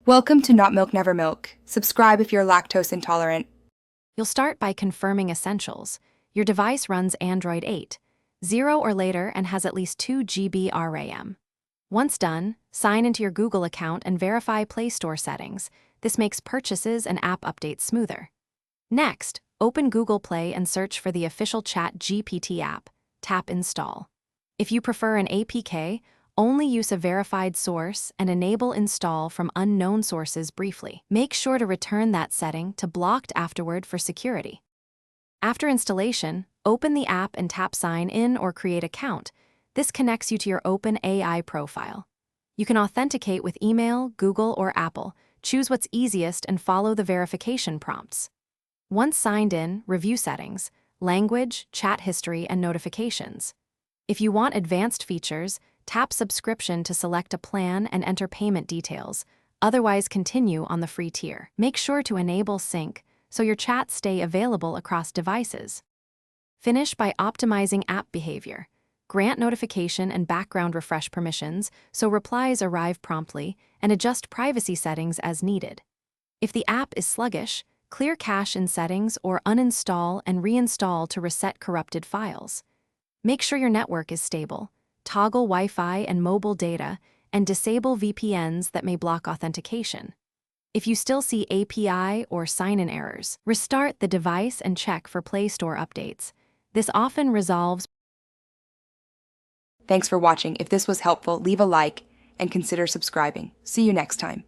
Welcome to Not Milk Never Milk. Subscribe if you're lactose intolerant. You'll start by confirming essentials. Your device runs Android 8, 0 or later, and has at least 2 GB RAM. Once done, sign into your Google account and verify Play Store settings. This makes purchases and app updates smoother. Next, open Google Play and search for the official Chatgpt app. Tap Install. If you prefer an APK, only use a verified source and enable install from unknown sources briefly. Make sure to return that setting to blocked afterward for security. After installation, open the app and tap Sign In or Create Account. This connects you to your OpenAI profile. You can authenticate with email, Google, or Apple. Choose what's easiest and follow the verification prompts. Once signed in, review settings, language, chat history, and notifications. If you want advanced features, tap Subscription to select a plan and enter payment details. Otherwise, continue on the free tier. Make sure to enable sync so your chats stay available across devices. Finish by optimizing app behavior. Grant notification and background refresh permissions so replies arrive promptly, and adjust privacy settings as needed. If the app is sluggish, clear cache in settings or uninstall and reinstall to reset corrupted files. Make sure your network is stable. Toggle Wi-Fi and mobile data, and disable VPNs that may block authentication. If you still see API or sign-in errors, restart the device and check for Play Store updates. This often resolves. Thanks for watching. If this was helpful, leave a like and consider subscribing. See you next time.